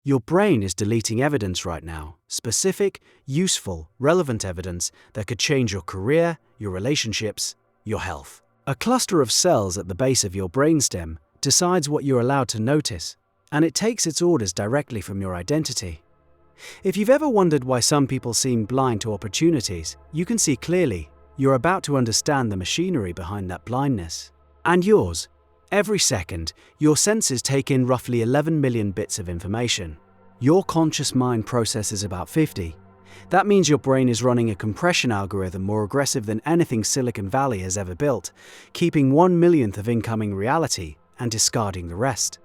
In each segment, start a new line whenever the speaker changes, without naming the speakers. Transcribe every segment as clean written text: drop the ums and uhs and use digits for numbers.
Your brain is deleting evidence right now, specific, useful, relevant evidence that could change your career, your relationships, your health. A cluster of cells at the base of your brainstem decides what you're allowed to notice, and it takes its orders directly from your identity. If you've ever wondered why some people seem blind to opportunities, you can see clearly. You're about to understand the machinery behind that blindness. And yours. Every second, your senses take in roughly 11 million bits of information. Your conscious mind processes about 50. That means your brain is running a compression algorithm more aggressive than anything Silicon Valley has ever built, keeping 1/1,000,000th of incoming reality and discarding the rest.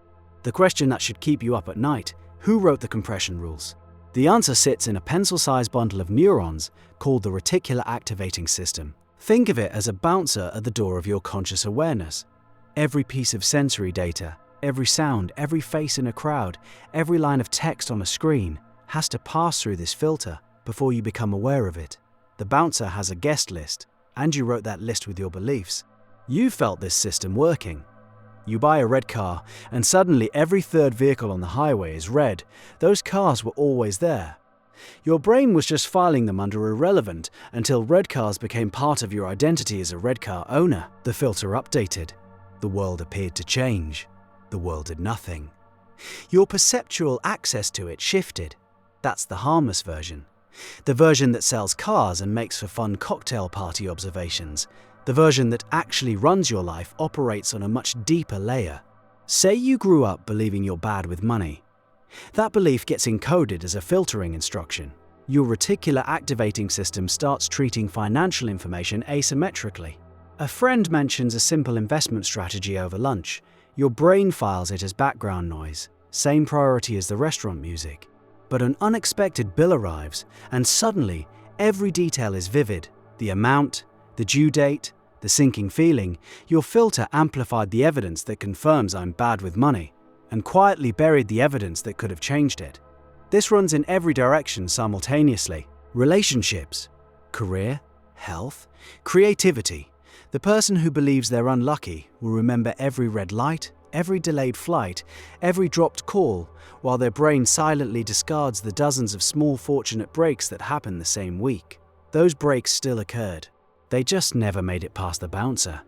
The question that should keep you up at night: who wrote the compression rules? The answer sits in a pencil-sized bundle of neurons called the reticular activating system. Think of it as a bouncer at the door of your conscious awareness. Every piece of sensory data, every sound, every face in a crowd, every line of text on a screen has to pass through this filter before you become aware of it. The bouncer has a guest list, and you wrote that list with your beliefs. You felt this system working. You buy a red car, and suddenly every third vehicle on the highway is red. Those cars were always there. Your brain was just filing them under irrelevant until red cars became part of your identity as a red car owner. The filter updated. The world appeared to change. The world did nothing. Your perceptual access to it shifted. That's the harmless version. The version that sells cars and makes for fun cocktail party observations. The version that actually runs your life operates on a much deeper layer. Say you grew up believing you're bad with money. That belief gets encoded as a filtering instruction. Your reticular activating system starts treating financial information asymmetrically. A friend mentions a simple investment strategy over lunch. Your brain files it as background noise, same priority as the restaurant music. But an unexpected bill arrives, and suddenly every detail is vivid. The amount, the due date, the sinking feeling. Your filter amplified the evidence that confirms I'm bad with money, and quietly buried the evidence that could have changed it. This runs in every direction simultaneously. Relationships, career, health, creativity. The person who believes they're unlucky will remember every red light, every delayed flight, every dropped call, while their brain silently discards the dozens of small fortunate breaks that happened the same week. Those breaks still occurred. They just never made it past the bouncer.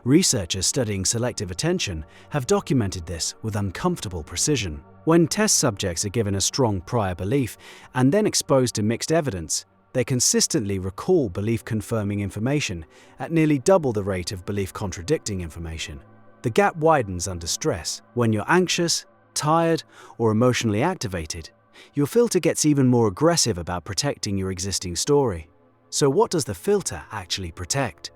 Researchers studying selective attention have documented this with uncomfortable precision. When test subjects are given a strong prior belief and then exposed to mixed evidence, they consistently recall belief-confirming information at nearly double the rate of belief-contradicting information. The gap widens under stress. When you're anxious, tired, or emotionally activated, your filter gets even more aggressive about protecting your existing story. So what does the filter actually protect?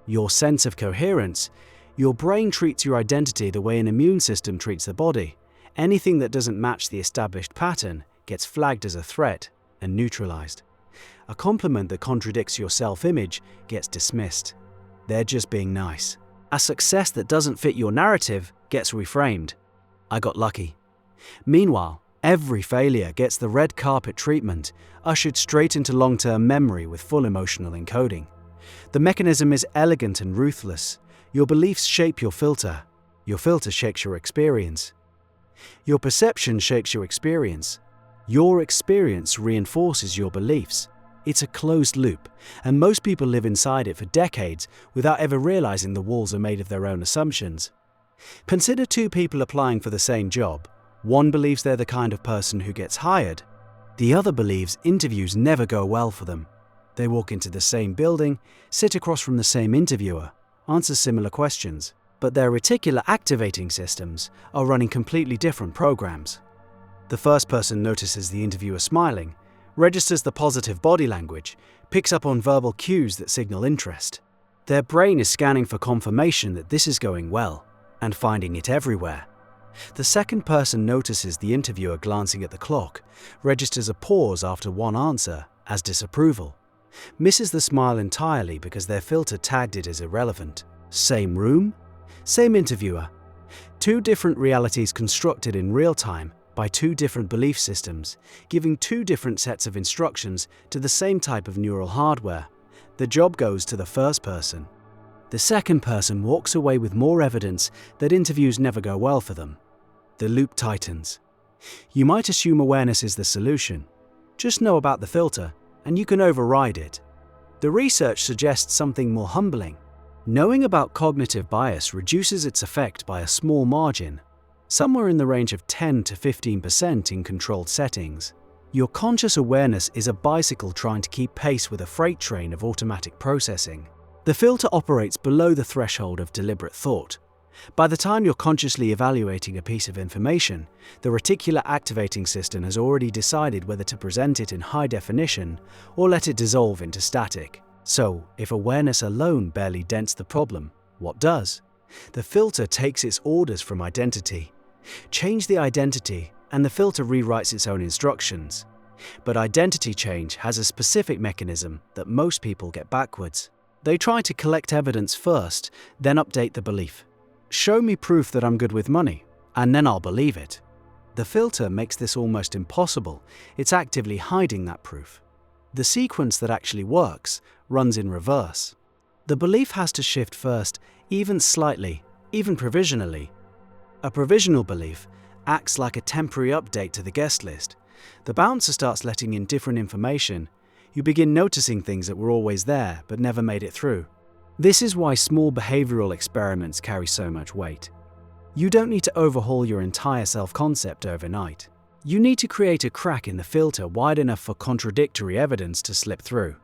Your sense of coherence. Your brain treats your identity the way an immune system treats the body. Anything that doesn't match the established pattern gets flagged as a threat and neutralized. A compliment that contradicts your self-image gets dismissed. They're just being nice. A success that doesn't fit your narrative gets reframed. I got lucky. Meanwhile, every failure gets the red carpet treatment, ushered straight into long-term memory with full emotional encoding. The mechanism is elegant and ruthless. Your beliefs shape your filter. Your filter shapes your experience. Your perception shapes your experience. Your experience reinforces your beliefs. It's a closed loop, and most people live inside it for decades without ever realizing the walls are made of their own assumptions. Consider two people applying for the same job. One believes they're the kind of person who gets hired. The other believes interviews never go well for them. They walk into the same building, sit across from the same interviewer, answer similar questions, but their reticular activating systems are running completely different programs. The first person notices the interviewer smiling, registers the positive body language, picks up on verbal cues that signal interest. Their brain is scanning for confirmation that this is going well, and finding it everywhere. The second person notices the interviewer glancing at the clock, registers a pause after one answer as disapproval, misses the smile entirely because their filter tagged it as irrelevant. Same room, same interviewer. Two different realities constructed in real time by two different belief systems, giving two different sets of instructions to the same type of neural hardware. The job goes to the first person. The second person walks away with more evidence that interviews never go well for them. The loop tightens. You might assume awareness is the solution. Just know about the filter, and you can override it. The research suggests something more humbling. Knowing about cognitive bias reduces its effect by a small margin, somewhere in the range of 10 to 15% in controlled settings. Your conscious awareness is a bicycle trying to keep pace with a freight train of automatic processing. The filter operates below the threshold of deliberate thought. By the time you're consciously evaluating a piece of information, the reticular activating system has already decided whether to present it in high definition or let it dissolve into static. So, if awareness alone barely dents the problem, what does? The filter takes its orders from identity. Change the identity, and the filter rewrites its own instructions. But identity change has a specific mechanism that most people get backwards. They try to collect evidence first, then update the belief. Show me proof that I'm good with money, and then I'll believe it. The filter makes this almost impossible. It's actively hiding that proof. The sequence that actually works runs in reverse. The belief has to shift first, even slightly, even provisionally. A provisional belief acts like a temporary update to the guest list. The bouncer starts letting in different information. You begin noticing things that were always there but never made it through. This is why small behavioral experiments carry so much weight. You don't need to overhaul your entire self-concept overnight. You need to create a crack in the filter wide enough for contradictory evidence to slip through.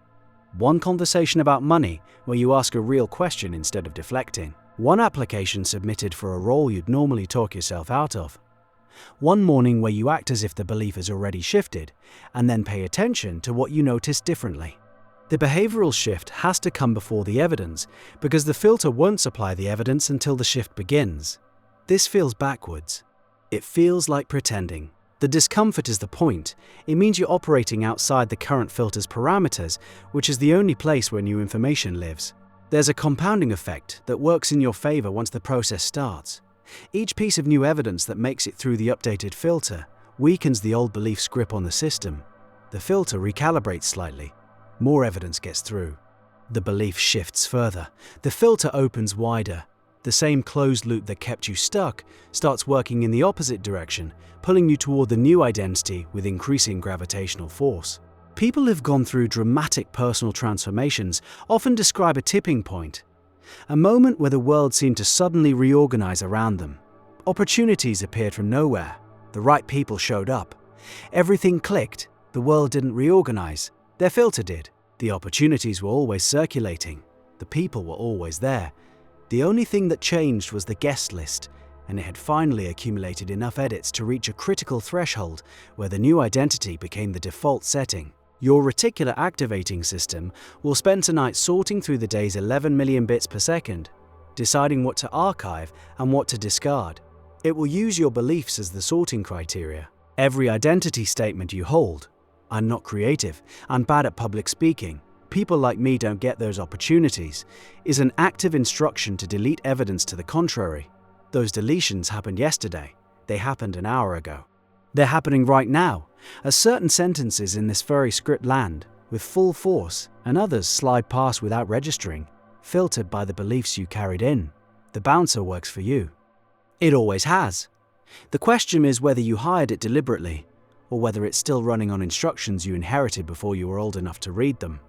One conversation about money where you ask a real question instead of deflecting. One application submitted for a role you'd normally talk yourself out of. One morning where you act as if the belief has already shifted, and then pay attention to what you notice differently. The behavioral shift has to come before the evidence, because the filter won't supply the evidence until the shift begins. This feels backwards. It feels like pretending. The discomfort is the point. It means you're operating outside the current filter's parameters, which is the only place where new information lives. There's a compounding effect that works in your favor once the process starts. Each piece of new evidence that makes it through the updated filter weakens the old belief's grip on the system. The filter recalibrates slightly. More evidence gets through. The belief shifts further. The filter opens wider. The same closed loop that kept you stuck starts working in the opposite direction, pulling you toward the new identity with increasing gravitational force. People who've gone through dramatic personal transformations often describe a tipping point, a moment where the world seemed to suddenly reorganize around them. Opportunities appeared from nowhere. The right people showed up. Everything clicked. The world didn't reorganize. Their filter did. The opportunities were always circulating. The people were always there. The only thing that changed was the guest list, and it had finally accumulated enough edits to reach a critical threshold where the new identity became the default setting. Your reticular activating system will spend tonight sorting through the day's 11 million bits per second, deciding what to archive and what to discard. It will use your beliefs as the sorting criteria. Every identity statement you hold, I'm not creative, I'm bad at public speaking, people like me don't get those opportunities, is an active instruction to delete evidence to the contrary. Those deletions happened yesterday. They happened an hour ago. They're happening right now, as certain sentences in this very script land with full force and others slide past without registering, filtered by the beliefs you carried in. The bouncer works for you. It always has. The question is whether you hired it deliberately, or whether it's still running on instructions you inherited before you were old enough to read them.